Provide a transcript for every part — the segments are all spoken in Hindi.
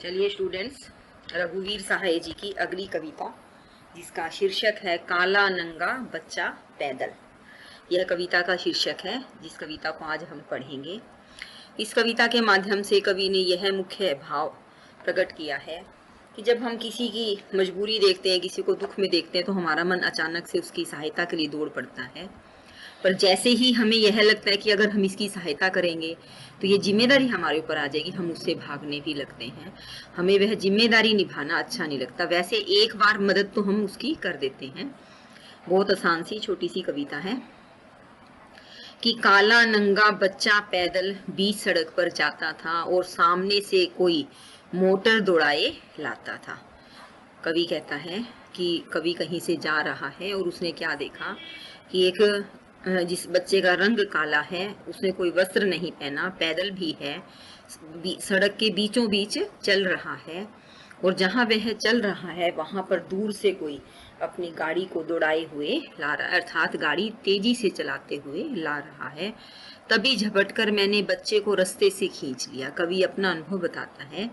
चलिए स्टूडेंट्स, रघुवीर सहाय जी की अगली कविता जिसका शीर्षक है काला नंगा बच्चा पैदल। यह कविता का शीर्षक है जिस कविता को आज हम पढ़ेंगे। इस कविता के माध्यम से कवि ने यह मुख्य भाव प्रकट किया है कि जब हम किसी की मजबूरी देखते हैं, किसी को दुख में देखते हैं, तो हमारा मन अचानक से उसकी सहायता के लिए दौड़ पड़ता है। पर जैसे ही हमें यह लगता है कि अगर हम इसकी सहायता करेंगे तो ये जिम्मेदारी हमारे ऊपर आ जाएगी, हम उससे भागने भी लगते हैं। हमें वह जिम्मेदारी निभाना अच्छा नहीं लगता। वैसे एक बार मदद तो हम उसकी कर देते हैं। बहुत आसान सी छोटी सी कविता है कि काला नंगा बच्चा पैदल बीच सड़क पर जाता था और सामने से कोई मोटर दौड़ाए लाता था। कवि कहता है कि कवि कहीं से जा रहा है और उसने क्या देखा कि एक जिस बच्चे का रंग काला है, उसने कोई वस्त्र नहीं पहना, पैदल भी है, सड़क के बीचों बीच चल रहा है। और जहां वह चल रहा है वहां पर दूर से कोई अपनी गाड़ी को दौड़ाए हुए ला रहा है, अर्थात गाड़ी तेजी से चलाते हुए ला रहा है। तभी झपटकर मैंने बच्चे को रास्ते से खींच लिया। कवि अपना अनुभव बताता है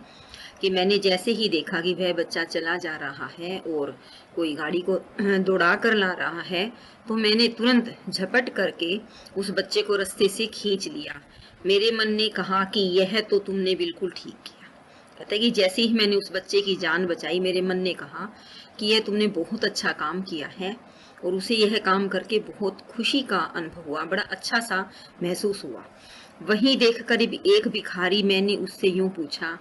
कि मैंने जैसे ही देखा कि वह बच्चा चला जा रहा है और कोई गाड़ी को दौड़ा कर ला रहा है, तो मैंने तुरंत झपट करके उस बच्चे को रास्ते से खींच लिया। मेरे मन ने कहा कि यह तो तुमने बिल्कुल ठीक किया। कहते हैं कि जैसे ही मैंने उस बच्चे की जान बचाई, मेरे मन ने कहा कि यह तुमने बहुत अच्छा काम किया है। और उसे यह काम करके बहुत खुशी का अनुभव हुआ, बड़ा अच्छा सा महसूस हुआ। वहीं देख करीब एक भिखारी, मैंने उससे यूं पूछा,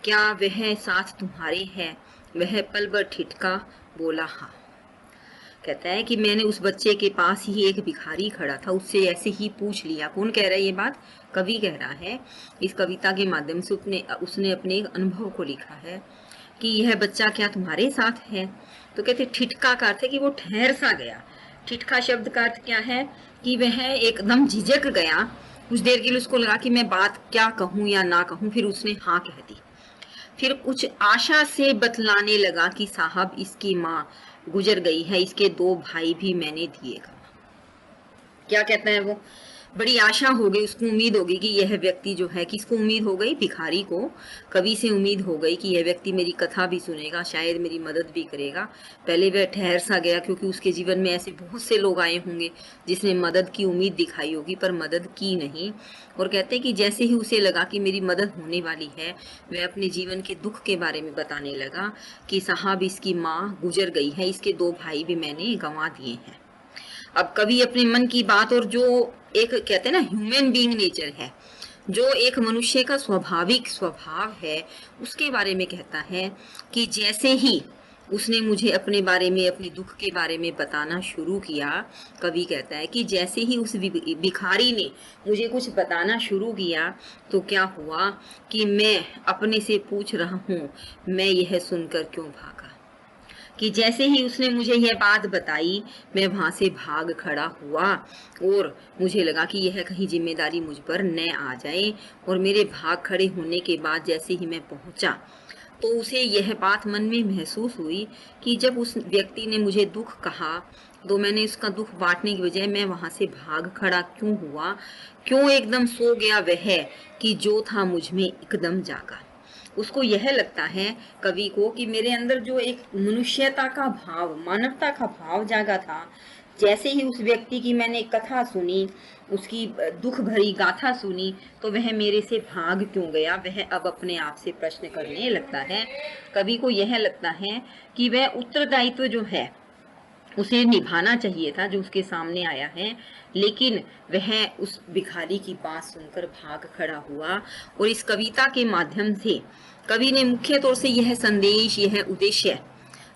क्या वह साथ तुम्हारे है? वह पल भर ठिठका बोला हाँ। कहता है कि मैंने उस बच्चे के पास ही एक भिखारी खड़ा था, उससे ऐसे ही पूछ लिया। कौन कह रहा है ये बात? कवि कह रहा है। इस कविता के माध्यम से उसने अपने एक अनुभव को लिखा है कि यह बच्चा क्या तुम्हारे साथ है? तो कहते ठिठका का अर्थ है कि वो ठहर सा गया। ठिठका शब्द का अर्थ क्या है कि वह एकदम झिझक गया। कुछ देर के लिए उसको लगा कि मैं बात क्या कहूं या ना कहूं, फिर उसने हाँ कह दी। फिर कुछ आशा से बतलाने लगा कि साहब, इसकी माँ गुजर गई है, इसके 2 भाई भी मैंने दिएगा। क्या कहता है वो? बड़ी आशा हो गई, उसको उम्मीद होगी कि यह व्यक्ति जो है, किसको उम्मीद हो गई? भिखारी को। कवि से उम्मीद हो गई कि यह व्यक्ति मेरी कथा भी सुनेगा, शायद मेरी मदद भी करेगा। पहले वह ठहर सा गया क्योंकि उसके जीवन में ऐसे बहुत से लोग आए होंगे जिसने मदद की उम्मीद दिखाई होगी पर मदद की नहीं। और कहते हैं कि जैसे ही उसे लगा कि मेरी मदद होने वाली है, वह अपने जीवन के दुख के बारे में बताने लगा कि साहब, इसकी माँ गुजर गई है, इसके 2 भाई भी मैंने गंवा दिए हैं। अब कवि अपने मन की बात और जो एक कहते हैं ना ह्यूमन बीइंग नेचर है, जो एक मनुष्य का स्वाभाविक स्वभाव है, उसके बारे में कहता है कि जैसे ही उसने मुझे अपने बारे में, अपने दुख के बारे में बताना शुरू किया, कवि कहता है कि जैसे ही उस भिखारी ने मुझे कुछ बताना शुरू किया, तो क्या हुआ कि मैं अपने से पूछ रहा हूँ, मैं यह सुनकर क्यों भागा। कि जैसे ही उसने मुझे यह बात बताई, मैं वहां से भाग खड़ा हुआ और मुझे लगा कि यह कहीं जिम्मेदारी मुझ पर न आ जाए। और मेरे भाग खड़े होने के बाद जैसे ही मैं पहुंचा, तो उसे यह बात मन में महसूस हुई कि जब उस व्यक्ति ने मुझे दुख कहा, तो मैंने उसका दुख बांटने की बजाय मैं वहां से भाग खड़ा क्यों हुआ, क्यों एकदम सो गया वह कि जो था मुझ में एकदम जागा। उसको यह लगता है, कवि को, कि मेरे अंदर जो एक मनुष्यता का भाव, मानवता का भाव जागा था, जैसे ही उस व्यक्ति की मैंने कथा सुनी, उसकी दुख भरी गाथा सुनी, तो वह मेरे से भाग क्यों गया। वह अब अपने आप से प्रश्न करने लगता है। कवि को यह लगता है कि वह उत्तरदायित्व जो है उसे निभाना चाहिए था जो उसके सामने आया है, लेकिन वह उस भिखारी की बात सुनकर भाग खड़ा हुआ। और इस कविता के माध्यम से कवि ने मुख्य तौर से यह संदेश, यह उद्देश्य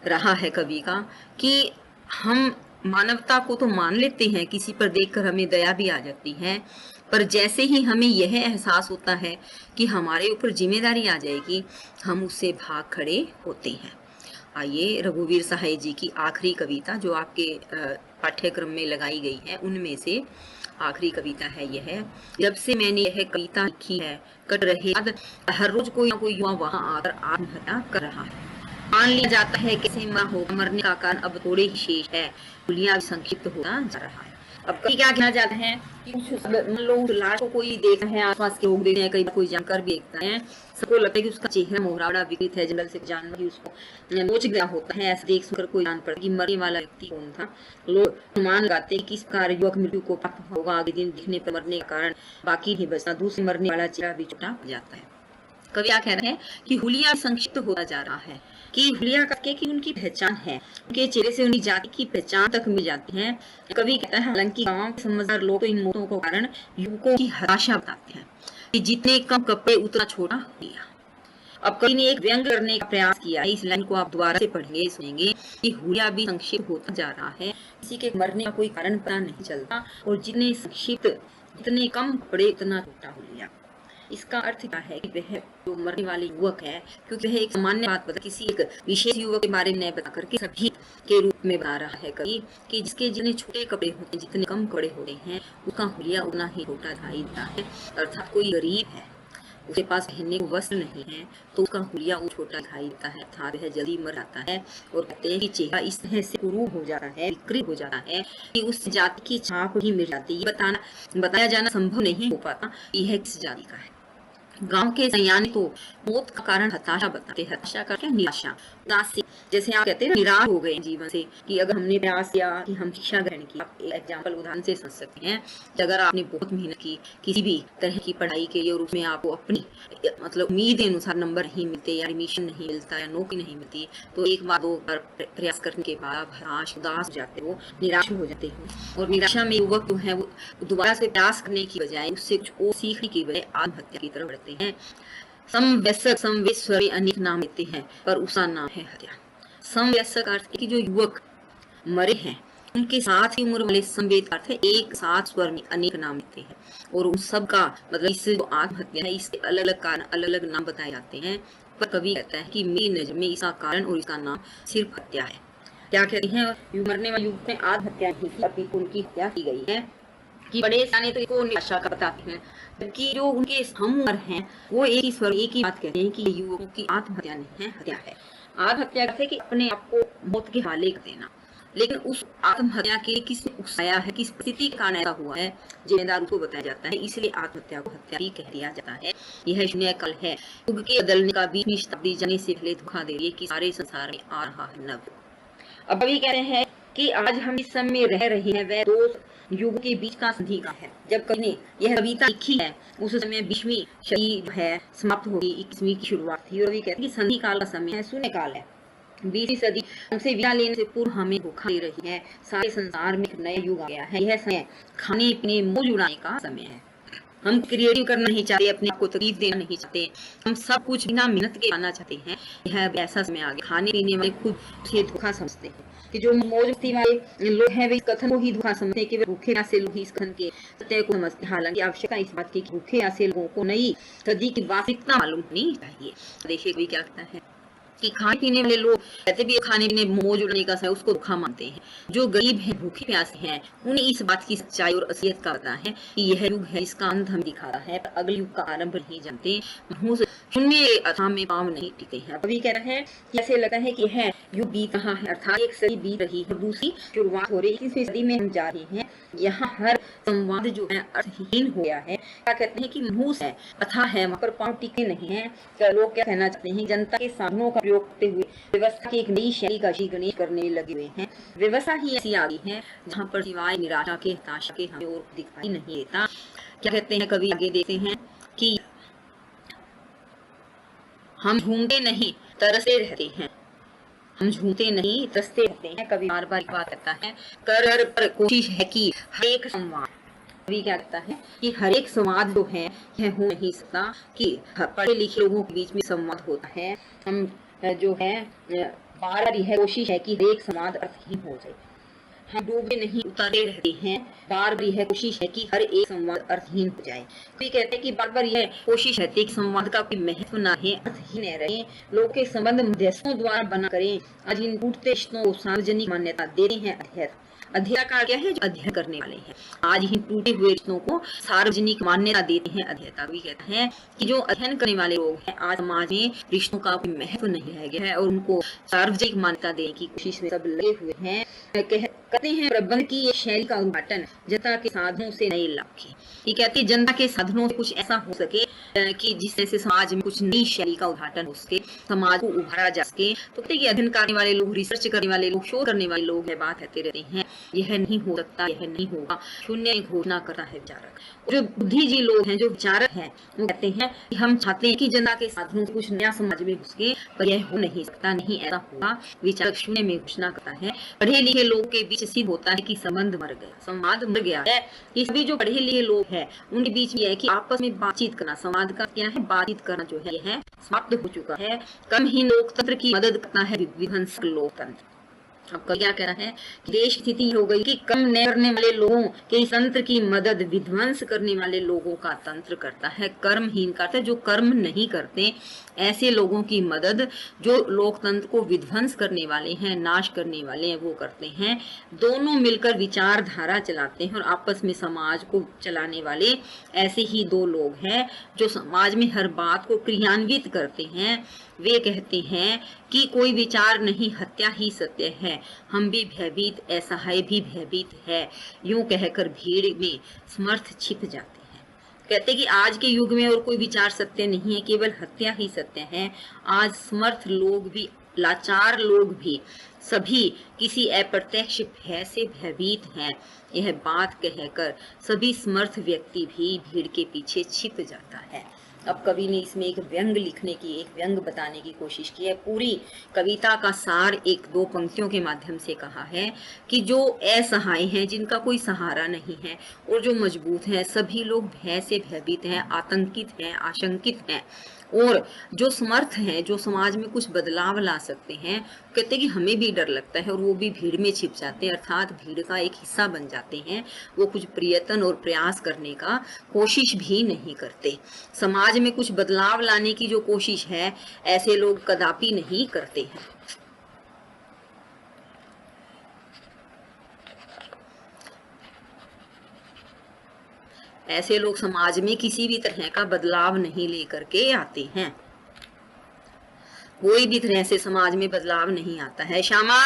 रहा है कवि का कि हम मानवता को तो मान लेते हैं, किसी पर देखकर हमें दया भी आ जाती है, पर जैसे ही हमें यह एहसास होता है कि हमारे ऊपर जिम्मेदारी आ जाएगी, हम उससे भाग खड़े होते हैं। आइए रघुवीर सहाय जी की आखिरी कविता जो आपके पाठ्यक्रम में लगाई गई है, उनमें से आखिरी कविता है यह। जब से मैंने यह कविता लिखी है, कट रहे हर रोज कोई ना कोई युवा वहां आकर आत्महत्या कर रहा है। मान लिया जाता है कैसे मरना होगा, मरने का कारण अब थोड़े ही शेष है, दुनिया संक्षिप्त होता जा रहा है। अब कभी क्या कहना चाहते हैं कि मान लो उस लाश को कोई देख रहे हैं, आसपास के लोग देख रहे हैं, कई बार कोई जानकर भी देखता है, सबको लगता है कि उसका चेहरा मोहरा बड़ा विकृत है, जंगल से जानवर ही उसको नोच गया होता है। ऐसा देख सुनकर कोई जान पड़ता है कि मरने वाला व्यक्ति कौन था। लोग अनुमान लगाते हैं कि किस प्रकार युवक मृत्यु को प्राप्त होगा, आगे दिन दिखने पर मरने के कारण बाकी नहीं बचता, दूसरे मरने वाला चेहरा भी छोटा हो जाता है। कवि क्या कह रहे हैं कि हुलिया संक्षिप्त होता जा रहा है, कि हुलिया करके कि उनकी पहचान है, उनके चेहरे से उनकी जाति की पहचान तक मिल जाती है। कवि कहता है हालांकि गांव के समझदार लोग तो इन मौतों के कारण युवकों की हताशा बताते हैं कि जितने कम कपड़े उतना छोटा हुलिया। अब कवि ने एक व्यंग करने का प्रयास किया है, इस लाइन को आप दोबारा से पढ़ेंगे सुनेंगे कि हुलिया भी संक्षिप्त होता जा रहा है, किसी के मरने का कोई कारण पता नहीं चलता, और जितने संक्षिप्त जितने कम कपड़े उतना छोटा हुलिया। इसका अर्थ क्या है कि वह जो मरने वाले युवक है, क्योंकि वह एक सामान्य बात बता, किसी एक विशेष युवक के बारे में नहीं बता करके सभी के रूप में बता रहा है कवि कि जिसके जितने छोटे कपड़े होते हैं, जितने कम कपड़े होते हैं, उसका हुलिया उतना ही छोटा दिखाई देता है। अर्थात कोई गरीब है, उसके पास पहनने को वस्त्र नहीं है, तो उसका हुलिया वो छोटा दिखाई देता है, अर्थात वह जल्दी मर जाता है। और कहते हैं कि चेहरा इस तरह से कुरूप हो जाता है, विकृत हो जाता है कि उस जाति की छाप ही मिट जाती है। ये बताया जाना संभव नहीं हो पाता यह किस जाति का है। गांव के सयाने तो मौत का कारण हताशा बताते हैं। हताशा का क्या? निराशा, उदासी। जैसे आप कहते हैं निराश हो गए जीवन से, कि अगर हमने प्रयास किया कि हम शिक्षा ग्रहण की, आप एक एग्जाम्पल उदाहरण से समझ सकते हैं कि अगर आपने बहुत मेहनत की किसी भी तरह की पढ़ाई के लिए और उसमें आपको अपनी मतलब उम्मीद के अनुसार नंबर नहीं मिलते, या एडमिशन नहीं मिलता, या नौकरी नहीं मिलती, तो एक बार दो बार प्रयास करने के बाद आप हताश उदास हो जाते हो, निराश हो जाते हो। और निराशा में युवक जो है वो दोबारा से प्रयास करने की बजाय, उससे कुछ और सीखने की बजाय आत्महत्या की तरफ बढ़ते हैं। समवयस्क समवेश्वरी अनेक नाम लेते हैं, पर उसका नाम है हत्या। समवयस्क अर्थ है कि जो युवक मरे हैं उनके साथ ही उम्र वाले समवेत अर्थ है एक साथ स्वर में अनेक नाम लेते हैं, और उन सब का मतलब इससे जो आत्महत्या है इसके अलग अलग कारण अलग अलग नाम बताए जाते हैं। पर कवि कहता है कि मेरी नजर में इसका कारण और इसका नाम सिर्फ हत्या है। क्या कहते हैं? मरने वाले युवक ने आत्महत्या नहीं की, अभी उनकी हत्या की गई है। कि बड़े सियाने तो इसको निराशा का बताते हैं, जबकि जो उनके हम उम्र हैं वो एक ही स्वर एक ही बात कहते हैं कि युवकों की आत्महत्या नहीं है, हत्या है। आत्महत्या कहते हैं कि अपने आप को मौत के हवाले कर देना, लेकिन उस आत्महत्या के लिए किसने उकसाया है, किस परिस्थिति का कारण ऐसा हुआ है, जिम्मेदार उसको बताया जाता है, इसलिए आत्महत्या को हत्या भी कह दिया जाता है। यह शून्य कल है, युग के बदलने का 20वीं शताब्दी जाने से पहले धोखा दे रही है कि सारे संसार में आ रहा है नव। अब अभी कहते हैं कि आज हम इस समय में रह रहे हैं वह दो युग के बीच का संधि का है। जब कवि ने यह कविता लिखी है उस समय 20वीं सदी है समाप्त होगी, 21वीं की शुरुआत थी, और अभी कहते हैं कि संधि काल का समय है, शून्य काल है। 20वीं सदी हमसे विदा लेने से पूर्व हमें धोखा दे रही है, सारे संसार में एक नया युग आ गया है। यह समय खाने पीने मौज उड़ाने का समय है। हम क्रिएटिव करना नहीं चाहते, अपने आप को तकलीफ देना नहीं चाहते, हम सब कुछ बिना मेहनत के पाना चाहते हैं। यह ऐसा समय आ गया। खाने पीने वाले खुद से धोखा समझते हैं कि जो मौज मस्ती वाले लोग हैं वे इस कथन को ही धोखा समझते हैं कि वे भूखे प्यासे लोग ही इस कथन के सत्य को समझते हैं। हालांकि आवश्यकता इस बात की कि भूखे प्यासे लोगों को नई सदी की वास्तविकता मालूम होनी चाहिए। देखिए कोई क्या कहता है कि खाने पीने वाले लोग कहते भी खाने पीने मौज उड़ाने का समय उसको धोखा मानते हैं। जो गरीब हैं भूखे प्यासे हैं उन्हें इस बात की सच्चाई और असलियत का पता है कि यह युग है, इसका अंत हम दिखा रहा है, पर अगले युग का आरंभ नहीं जानते। शून्य अथाह में पाँव नहीं टिकते हैं। अभी कह रहे हैं कि ऐसे लगता है कि यह युग बीत रहा है, अर्थात एक सदी बीत रही है, दूसरी शुरुआत हो रही है, 21वीं सदी में हम जा रहे हैं। यहाँ हर संवाद जो है अर्थहीन हो गया है। क्या कहते हैं कि मनहूस है, अथाह है, वहाँ पर पाँव टिके नहीं है। लोग क्या कहना चाहते हैं? जनता के साधनों का प्रयोग करते हुए व्यवस्था की एक नई शैली का गणेश करने लगे हुए हैं। व्यवस्था ही ऐसी आ गई है जहाँ पर सिवाय निराशा के हताशा के हमें और दिखाई नहीं देता। क्या कहते हैं कवि आगे देते हैं कि हम झूमते नहीं तरसते रहते हैं, हम झूमते नहीं तरसते रहते हैं। कवि बार बार बात करता है कर पर कोशिश है कि हर एक संवाद, कवि क्या कहता है कि हर एक संवाद जो है यह हो नहीं सकता कि पढ़े लिखे लोगों के बीच में संवाद होता है। हम जो है बार बार यह कोशिश है कि हर एक संवाद अर्थहीन हो जाए। हम डूबे नहीं उतारे रहते हैं, बार बार यह कोशिश है कि हर एक संवाद अर्थहीन हो जाए। कोई कहते हैं कि बार बार यह कोशिश रहती है कि संवाद का कोई महत्व ना है, अर्थहीन रहे, लोग के संबंध मध्यस्थों द्वारा बना करें। आज इन टूटते रिश्तों को सार्वजनिक मान्यता देते हैं अध्यक्ष। अध्येता का क्या है? जो अध्ययन करने वाले हैं। आज ही टूटे हुए रिश्तों को सार्वजनिक मान्यता देते हैं अध्येता। भी कहता है कि जो अध्ययन करने वाले लोग हैं, आज समाज में रिश्तों का कोई महत्व नहीं रह गया है और उनको सार्वजनिक मान्यता देने की कोशिश में सब लगे हुए हैं। कहते हैं प्रबंध की ये शैली का उद्घाटन जनता के साधनों से नए लाभ की। ये कहते हैं जनता के साधनों से कुछ ऐसा हो सके कि जिससे से समाज में कुछ नई शैली का उद्घाटन हो सके, समाज को उभारा जा सके। तो कहते हैं अध्ययन करने वाले लोग, रिसर्च करने वाले लोग, शोध करने वाले लोग है बात कहते रहते हैं यह नहीं हो सकता, यह नहीं होगा, शून्य घोषणा करता है विचारक। जो बुद्धिजीवी लोग हैं, जो विचारक हैं, वो कहते हैं कि हम चाहते हैं कि जनता के साधनों से कुछ नया समाज में घुसके, पर यह हो नहीं सकता, नहीं ऐसा होगा। विचारक शून्य में घोषणा करता है। पढ़े लिखे लोग के बीच सिद्ध होता है कि संबंध मर गया, संवाद मर गया है। ये सभी जो पढ़े लिखे लोग हैं उनके बीच में है कि आपस में बातचीत करना, संवाद का क्या है? बातचीत करना जो है यह समाप्त हो चुका है। कम ही लोकतंत्र की मदद करना है विध्वंसक लोकतंत्र। अब क्या कह रहा है? देश की स्थिति हो गई कि कम न करने वाले लोगों के तंत्र की मदद विध्वंस करने वाले लोगों का तंत्र करता है। कर्महीन करता है, जो कर्म नहीं करते ऐसे लोगों की मदद जो लोकतंत्र को विध्वंस करने वाले हैं, नाश करने वाले हैं, वो करते हैं। दोनों मिलकर विचारधारा चलाते हैं और आपस में समाज को चलाने वाले ऐसे ही दो लोग हैं जो समाज में हर बात को क्रियान्वित करते हैं। वे कहते हैं कि कोई विचार नहीं, हत्या ही सत्य है, हम भी भयभीत, असहाय भी भयभीत है। यूं कहकर भीड़ में समर्थ छिप जाते हैं। कहते कि आज के युग में और कोई विचार सत्य नहीं है, केवल हत्या ही सत्य है। आज समर्थ लोग भी, लाचार लोग भी, सभी किसी अप्रत्यक्ष भय से भयभीत हैं। यह बात कहकर सभी समर्थ व्यक्ति भी भीड़ के पीछे छिप जाता है। अब कवि ने इसमें एक व्यंग लिखने की, एक व्यंग बताने की कोशिश की है। पूरी कविता का सार एक दो पंक्तियों के माध्यम से कहा है कि जो असहाय हैं, जिनका कोई सहारा नहीं है, और जो मजबूत हैं, सभी लोग भय से भयभीत हैं, आतंकित हैं, आशंकित हैं। और जो समर्थ हैं, जो समाज में कुछ बदलाव ला सकते हैं, कहते हैं कि हमें भी डर लगता है और वो भी भीड़ में छिप जाते हैं, अर्थात भीड़ का एक हिस्सा बन जाते हैं। वो कुछ प्रयत्न और प्रयास करने का कोशिश भी नहीं करते। समाज में कुछ बदलाव लाने की जो कोशिश है, ऐसे लोग कदापि नहीं करते हैं। ऐसे लोग समाज में किसी भी तरह का बदलाव नहीं लेकर के आते हैं। कोई भी तरह से समाज में बदलाव नहीं आता है। श्यामा